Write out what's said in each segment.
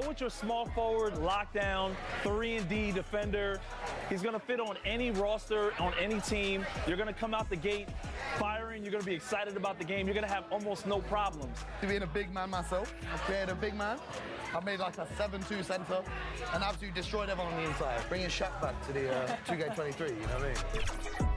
with your small forward, lockdown, 3-and-D defender. He's going to fit on any roster, on any team. You're going to come out the gate firing. You're going to be excited about the game. You're going to have almost no problems. Being a big man myself, I played a big man. I made like a 7-2 center and absolutely destroyed everyone on the inside. Bringing Shaq back to the 2K23, you know what I mean?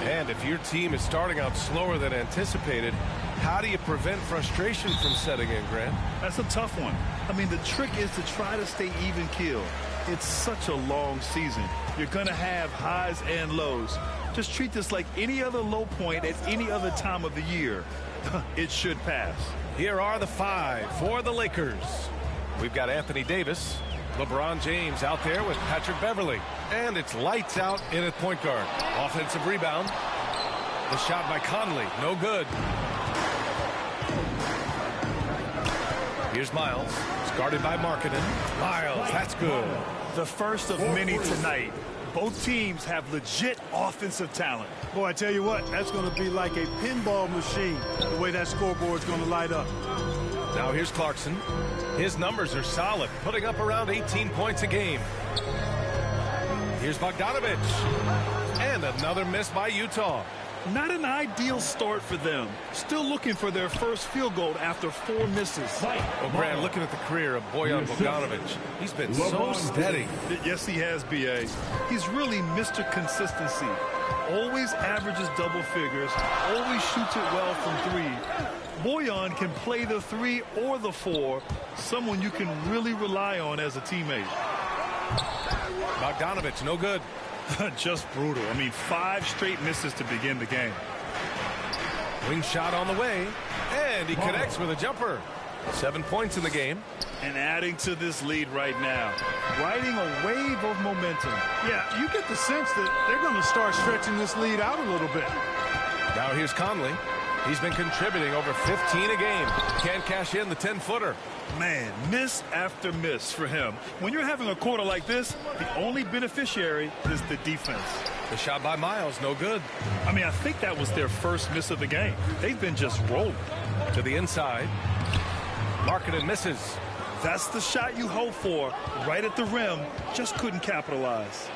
And if your team is starting out slower than anticipated, how do you prevent frustration from setting in, Grant? That's a tough one. I mean, the trick is to try to stay even keeled. It's such a long season. You're going to have highs and lows. Just treat this like any other low point at any other time of the year. It should pass. Here are the 5 for the Lakers. We've got Anthony Davis, LeBron James out there with Patrick Beverly. And it's lights out in at point guard. Offensive rebound. The shot by Conley. No good. Here's Miles. It's guarded by Markkanen. Miles, that's good. The first of many tonight. Both teams have legit offensive talent. Boy, I tell you what, that's going to be like a pinball machine, the way that scoreboard's going to light up. Now here's Clarkson. His numbers are solid, putting up around 18 points a game. Here's Bogdanovic. And another miss by Utah. Not an ideal start for them. Still looking for their first field goal after 4 misses. Well, Grant, looking at the career of Bojan Bogdanovic, he's been so steady. Yes, he has, B.A. He's really Mr. Consistency. Always averages double figures, always shoots it well from 3. Bojan can play the 3 or the 4, someone you can really rely on as a teammate. Bogdanovic, no good. Just brutal. I mean, 5 straight misses to begin the game. Wing shot on the way, and he connects with a jumper. 7 points in the game. And adding to this lead right now, riding a wave of momentum. Yeah, you get the sense that they're going to start stretching this lead out a little bit. Now here's Conley. He's been contributing over 15 a game. Can't cash in the 10-footer. Man, miss after miss for him. When you're having a quarter like this, the only beneficiary is the defense. The shot by Miles, no good. I mean, I think that was their first miss of the game. They've been just rolling. To the inside. Markkanen misses. That's the shot you hope for. Right at the rim. Just couldn't capitalize.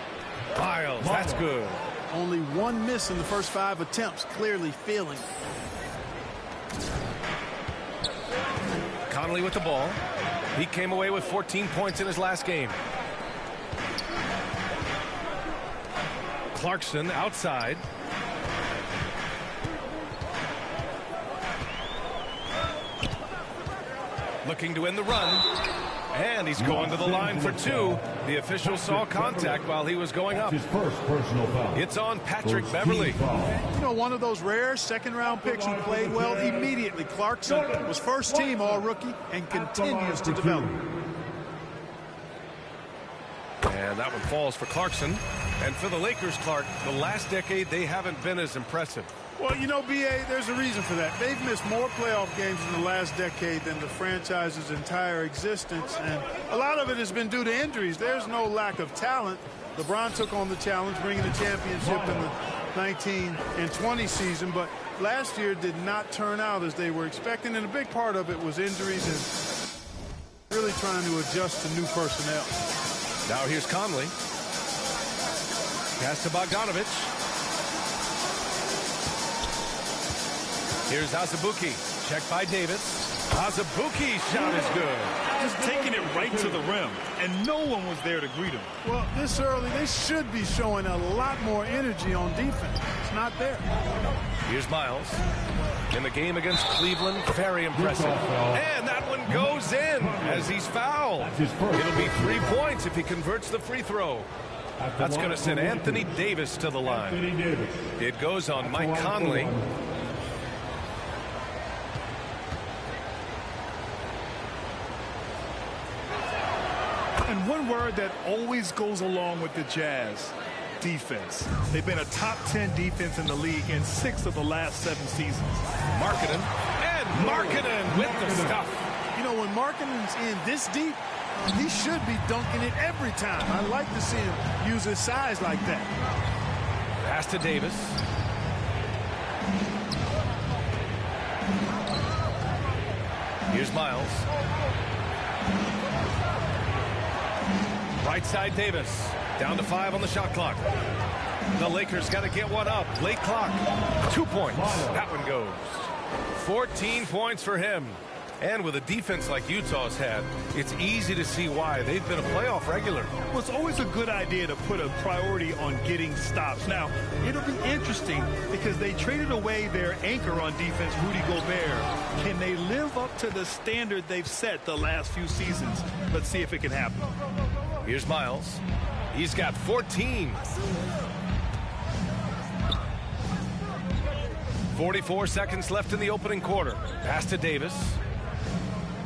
Miles, that's good. Only 1 miss in the first 5 attempts. Clearly failing. Conley with the ball. He came away with 14 points in his last game. Clarkson outside. Looking to win the run. And he's going to the line for 2. The official saw contact while he was going up. His first personal foul. It's on Patrick Beverly. You know, one of those rare second-round picks who played well immediately. Clarkson was first team all-rookie and continues to develop. And that one falls for Clarkson. And for the Lakers, Clark, the last decade, they haven't been as impressive. Well, you know, B.A., there's a reason for that. They've missed more playoff games in the last decade than the franchise's entire existence, and a lot of it has been due to injuries. There's no lack of talent. LeBron took on the challenge, bringing the championship in the 19 and 20 season, but last year did not turn out as they were expecting, and a big part of it was injuries and really trying to adjust to new personnel. Now here's Conley. Pass to Bogdanovic. Here's Azubuike. Checked by Davis. Azubuike's shot is good. Just taking it right to the rim, and no one was there to greet him. Well, this early, they should be showing a lot more energy on defense. It's not there. Here's Miles. In the game against Cleveland, very impressive. And that one goes in as he's fouled. It'll be 3 points if he converts the free throw. That's going to send Anthony Davis to the line. It goes on Mike Conley. And one word that always goes along with the Jazz, defense. They've been a top 10 defense in the league in 6 of the last 7 seasons. Markkanen, and Markkanen with the stuff. You know, when Markkanen's in this deep, he should be dunking it every time. I like to see him use his size like that. Pass to Davis. Here's Miles. Right side Davis. Down to 5 on the shot clock. The Lakers got to get one up. Late clock. 2 points. That one goes. 14 points for him. And with a defense like Utah's had, it's easy to see why. They've been a playoff regular. Well, it's always a good idea to put a priority on getting stops. Now, it'll be interesting because they traded away their anchor on defense, Rudy Gobert. Can they live up to the standard they've set the last few seasons? Let's see if it can happen. Here's Miles. He's got 14. 44 seconds left in the opening quarter. Pass to Davis.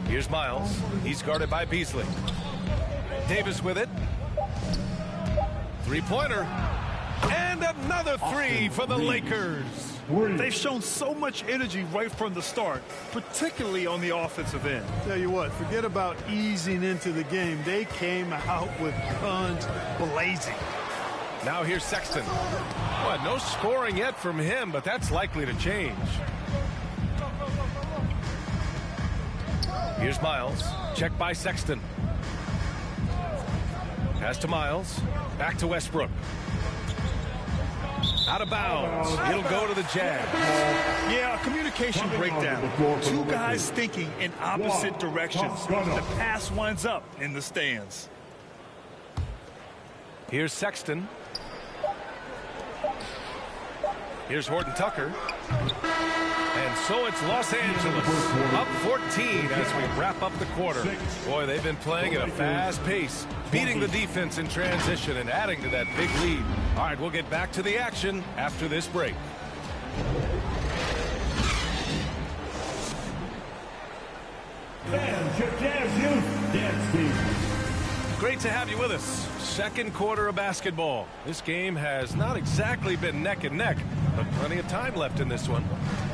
Here's Miles. He's guarded by Beasley. Davis with it. Three-pointer. And another three for the Lakers. They've shown so much energy right from the start, particularly on the offensive end. Tell you what, forget about easing into the game. They came out with guns blazing. Now here's Sexton. Well, no scoring yet from him, but that's likely to change. Here's Miles. Check by Sexton. Pass to Miles. Back to Westbrook. Out of bounds. It'll go to the Jazz. Yeah, a communication breakdown. Two guys thinking in opposite directions. The pass winds up in the stands. Here's Sexton. Here's Horton Tucker. And so it's Los Angeles up 14 as we wrap up the quarter. Boy, they've been playing at a fast pace, beating the defense in transition and adding to that big lead. All right, we'll get back to the action after this break. Great to have you with us. Second quarter of basketball. This game has not exactly been neck and neck, but plenty of time left in this one.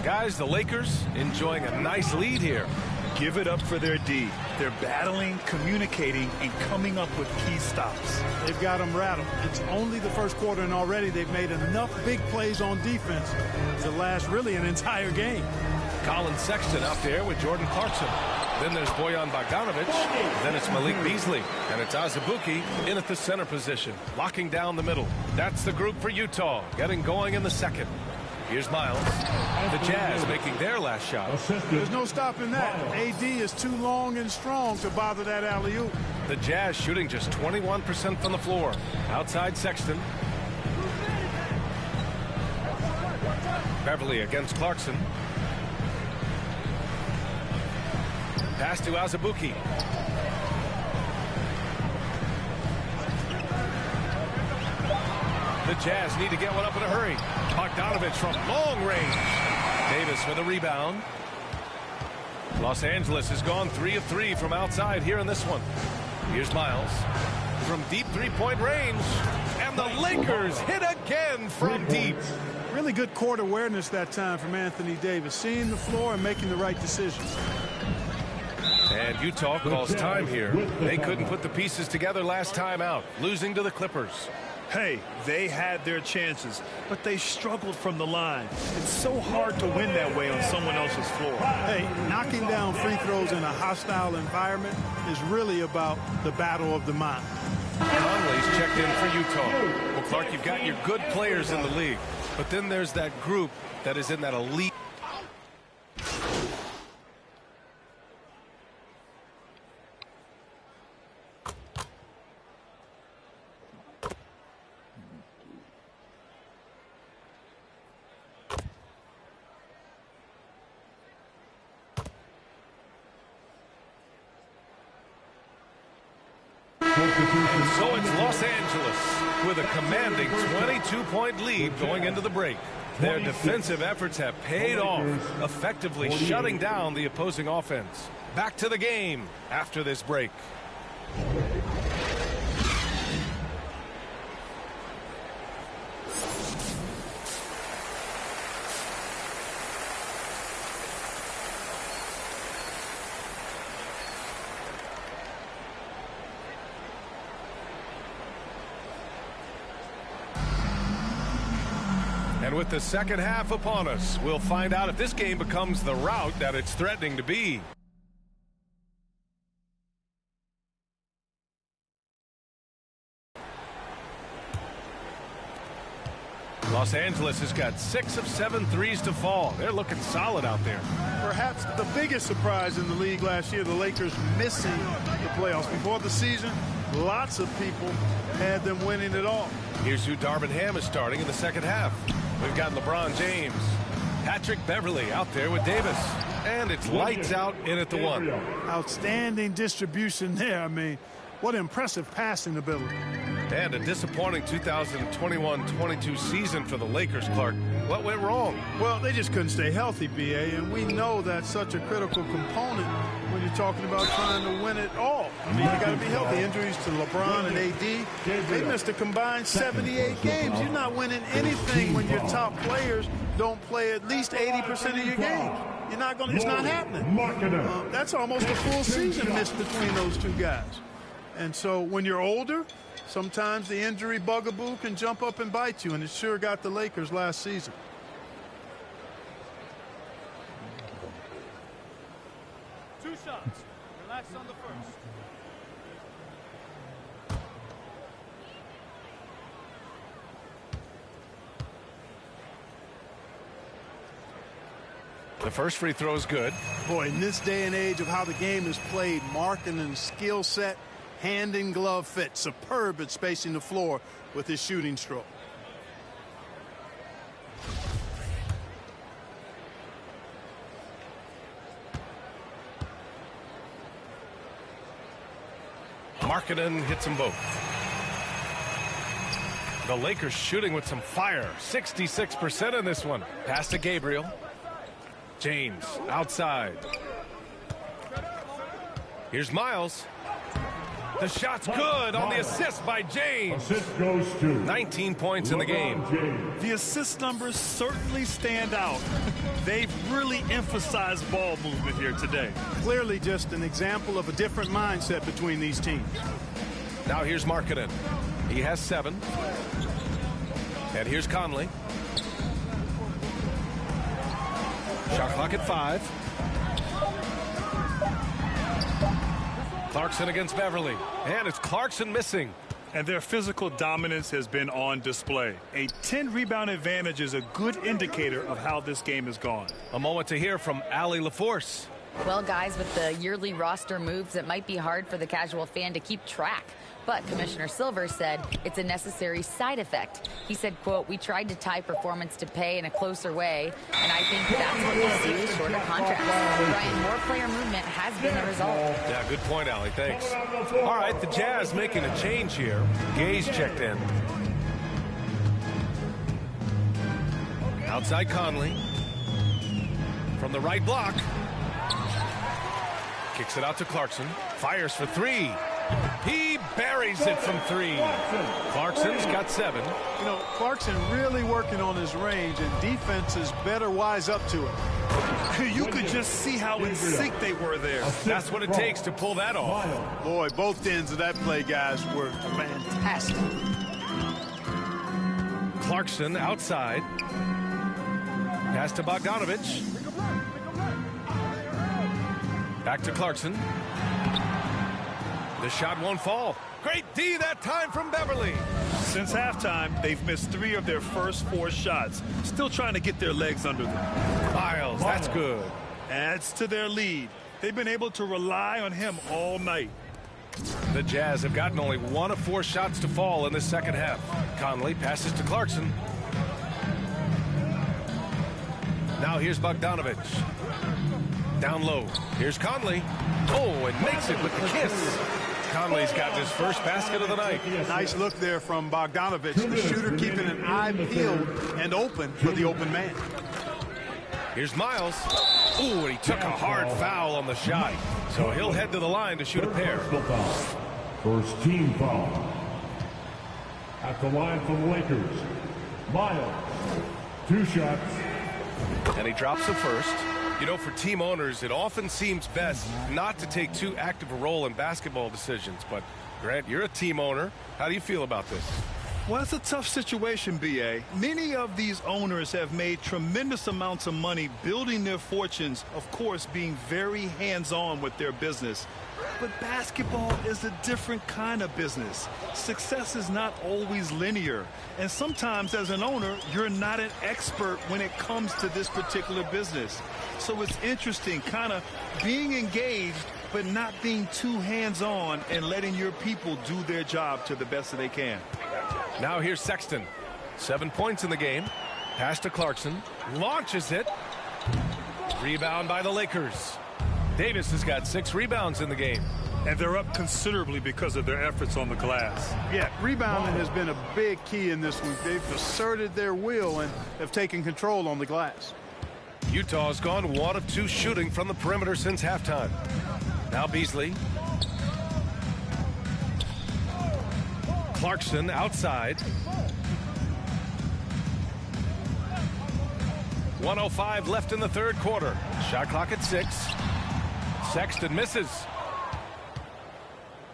Guys, the Lakers enjoying a nice lead here. Give it up for their D. They're battling, communicating, and coming up with key stops. They've got them rattled. It's only the first quarter, and already they've made enough big plays on defense to last really an entire game. Colin Sexton out there with Jordan Clarkson. Then there's Bojan Bogdanovic. Then it's Malik Beasley. And it's Azubuike in at the center position, locking down the middle. That's the group for Utah, getting going in the second. Here's Miles. The Jazz making their last shot. There's no stopping that. AD is too long and strong to bother that alley-oop. The Jazz shooting just 21% from the floor. Outside Sexton. Beverly against Clarkson. Pass to Azubuike. The Jazz need to get one up in a hurry. Bogdanovic from long range. Davis with a rebound. Los Angeles has gone 3 of 3 from outside here in this one. Here's Miles from deep three-point range. And the Lakers hit again from deep. Really good court awareness that time from Anthony Davis. Seeing the floor and making the right decisions. And Utah calls time here. They couldn't put the pieces together last time out, losing to the Clippers. Hey, they had their chances, but they struggled from the line. It's so hard to win that way on someone else's floor. Hey, knocking down free throws in a hostile environment is really about the battle of the mind. Conley's checked in for Utah. Well, Clark, you've got your good players in the league, but then there's that group that is in that elite. So it's Los Angeles with a commanding 22-point lead going into the break. Their defensive efforts have paid off, effectively shutting down the opposing offense. Back to the game after this break. And with the second half upon us, we'll find out if this game becomes the rout that it's threatening to be. Los Angeles has got 6 of 7 threes to fall. They're looking solid out there. Perhaps the biggest surprise in the league last year, the Lakers missing the playoffs. Before the season, lots of people had them winning it all. Here's who Darvin Ham is starting in the second half. We've got LeBron James, Patrick Beverley out there with Davis. And it's lights out in at the 1. Outstanding distribution there. I mean, what impressive passing ability. And a disappointing 2021-22 season for the Lakers, Clark. What went wrong? Well, they just couldn't stay healthy, B.A., and we know that's such a critical component when you're talking about trying to win it all. I mean, you got to be healthy. Injuries to LeBron and A.D., they missed a combined 78 games. You're not winning anything when your top players don't play at least 80% of your games. You're not going. It's not happening. That's almost a full season missed between those two guys. And so when you're older, sometimes the injury bugaboo can jump up and bite you, and it sure got the Lakers last season. Two shots. Relax on the first. The first free throw is good. Boy, in this day and age of how the game is played, Markkanen's skill set, hand and glove fit, superb at spacing the floor with his shooting stroke. Markkanen hits them both. The Lakers shooting with some fire. 66% in this one. Pass to Gabriel. James outside. Here's Miles. The shot's good on the assist by James. Assist goes to 19 points in the game. The assist numbers certainly stand out. They've really emphasized ball movement here today. Clearly just an example of a different mindset between these teams. Now here's Markkanen. He has 7. And here's Conley. Shot clock at 5. Clarkson against Beverly. And it's Clarkson missing. And their physical dominance has been on display. A 10-rebound advantage is a good indicator of how this game has gone. A moment to hear from Allie LaForce. Well, guys, with the yearly roster moves, it might be hard for the casual fan to keep track. But Commissioner Silver said it's a necessary side effect. He said, quote, "We tried to tie performance to pay in a closer way, and I think that's what we see with shorter contracts." Brian, more player movement has been the result. Yeah, good point, Allie. Thanks. All right, the Jazz making a change here. Gage checked in. Outside Conley. From the right block. Kicks it out to Clarkson. Fires for 3. He buries it from 3. Clarkson's got 7. You know, Clarkson really working on his range, and defenses better wise up to it. You could just see how in sync they were there. That's what it takes to pull that off. Boy, both ends of that play, guys, were fantastic. Clarkson outside. Pass to Bogdanovich. Back to Clarkson. The shot won't fall. Great D that time from Beverly. Since halftime, they've missed 3 of their first 4 shots. Still trying to get their legs under them. Miles, that's good. Adds to their lead. They've been able to rely on him all night. The Jazz have gotten only 1 of 4 shots to fall in the second half. Conley passes to Clarkson. Now here's Bogdanovich. Down low. Here's Conley. Oh, and makes it with the kiss. Conley's got his first basket of the night. Nice look there from Bogdanovich. The shooter keeping an eye peeled and open for the open man. Here's Miles. Ooh, and he took a hard foul on the shot. So he'll head to the line to shoot a pair. First team foul. At the line for the Lakers, Miles. 2 shots. And he drops the first. You know, for team owners, it often seems best not to take too active a role in basketball decisions. But, Grant, you're a team owner. How do you feel about this? Well, it's a tough situation, B.A. Many of these owners have made tremendous amounts of money building their fortunes, of course, being very hands-on with their business. But basketball is a different kind of business. Success is not always linear. And sometimes as an owner, you're not an expert when it comes to this particular business. So it's interesting kind of being engaged, but not being too hands-on and letting your people do their job to the best that they can. Now here's Sexton. 7 points in the game. Pass to Clarkson. Launches it. Rebound by the Lakers. Davis has got 6 rebounds in the game. And they're up considerably because of their efforts on the glass. Yeah, rebounding has been a big key in this one. They've asserted their will and have taken control on the glass. Utah's gone 1 of 2 shooting from the perimeter since halftime. Now Beasley. Clarkson outside. 1:05 left in the third quarter. Shot clock at 6. Sexton misses.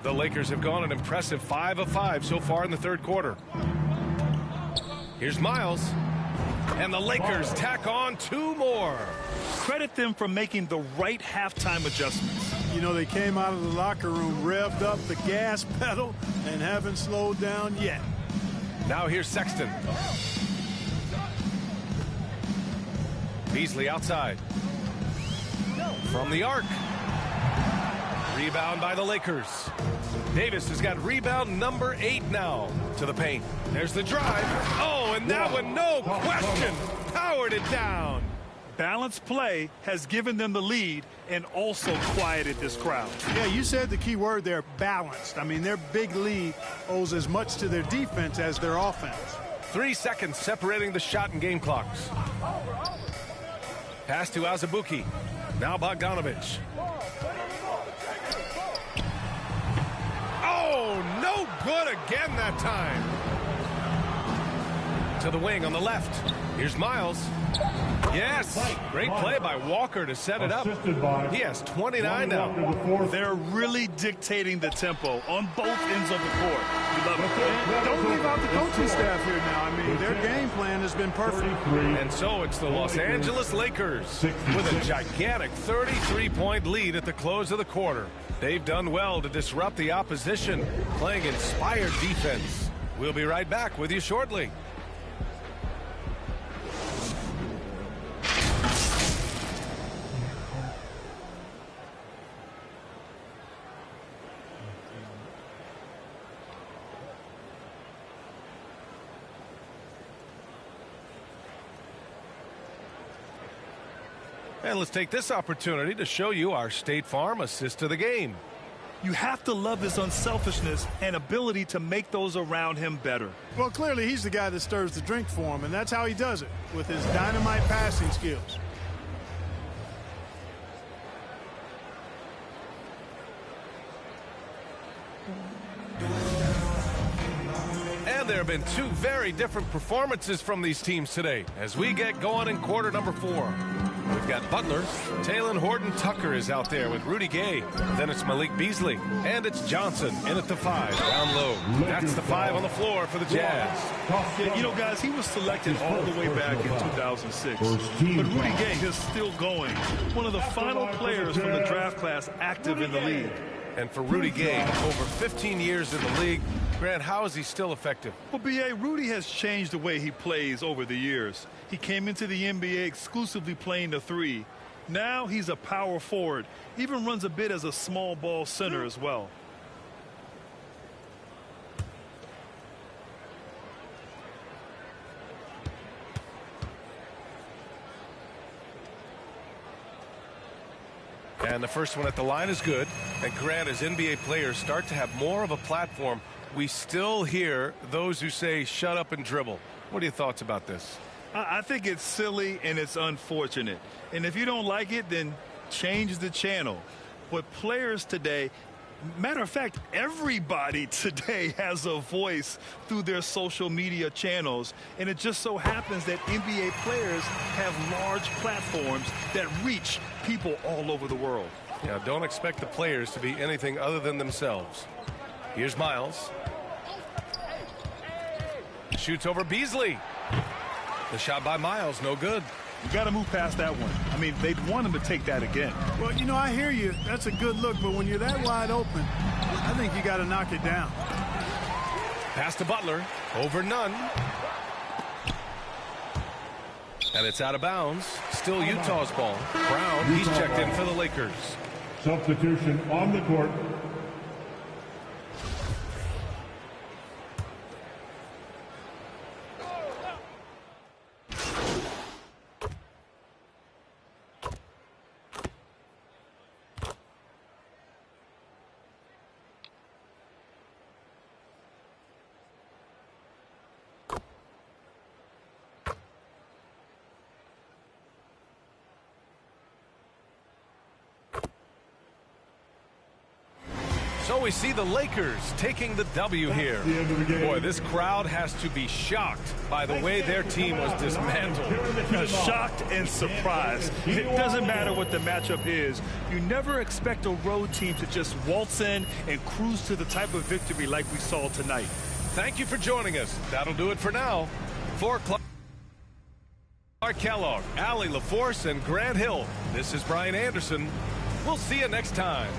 The Lakers have gone an impressive 5 of 5 so far in the third quarter. Here's Miles. And the Lakers tack on 2 more. Credit them for making the right halftime adjustments. You know, they came out of the locker room, revved up the gas pedal, and haven't slowed down yet. Now here's Sexton. Beasley outside. From the arc. Rebound by the Lakers. Davis has got rebound number 8 now to the paint. There's the drive. Oh, and that one, no question, powered it down. Balanced play has given them the lead and also quieted this crowd. Yeah, you said the key word there, balanced. I mean, their big lead owes as much to their defense as their offense. 3 seconds separating the shot and game clocks. Pass to Azubuike. Now Bogdanovich. Oh, no good again that time. To the wing on the left. Here's Miles. Yes, great play by Walker to set it up. He has 29 now. They're really dictating the tempo on both ends of the court. We love it. Don't leave out the coaching staff here now. I mean, their game plan has been perfect. And so it's the Los Angeles Lakers with a gigantic 33-point lead at the close of the quarter. They've done well to disrupt the opposition, playing inspired defense. We'll be right back with you shortly. And let's take this opportunity to show you our State Farm assist to the game. You have to love his unselfishness and ability to make those around him better. Well, clearly he's the guy that stirs the drink for him, and that's how he does it, with his dynamite passing skills. And there have been 2 very different performances from these teams today as we get going in quarter number 4. We've got Butler. Talen Horton-Tucker is out there with Rudy Gay. Then it's Malik Beasley. And it's Johnson in at the 5, down low. That's the 5 on the floor for the Jazz. Yeah, you know, guys, he was selected all the way back in 2006. But Rudy Gay is still going. One of the final players from the draft class active in the league. And for Rudy Gay, over 15 years in the league, Grant, how is he still effective? Well, B.A., Rudy has changed the way he plays over the years. He came into the NBA exclusively playing the 3. Now he's a power forward, even runs a bit as a small ball center as well. And the first one at the line is good. And Grant, as NBA players start to have more of a platform, we still hear those who say, shut up and dribble. What are your thoughts about this? I think it's silly and it's unfortunate. And if you don't like it, then change the channel. But players today, matter of fact, everybody today has a voice through their social media channels. And it just so happens that NBA players have large platforms that reach people all over the world. Yeah, don't expect the players to be anything other than themselves. Here's Miles. shoots over Beasley. The shot by Miles, no good. You got to move past that one. I mean, they'd want him to take that again. Well, you know, I hear you. That's a good look, but when you're that wide open, I think you got to knock it down. Pass to Butler. Over none. And it's out of bounds. Still Utah's ball. Brown, he's checked in for the Lakers. Substitution on the court. So we see the Lakers taking the W here. Boy, this crowd has to be shocked by the way their team was dismantled. Shocked and surprised. It doesn't matter what the matchup is. You never expect a road team to just waltz in and cruise to the type of victory like we saw tonight. Thank you for joining us. That'll do it for now. For Clark Kellogg, Allie LaForce, and Grant Hill, this is Brian Anderson. We'll see you next time.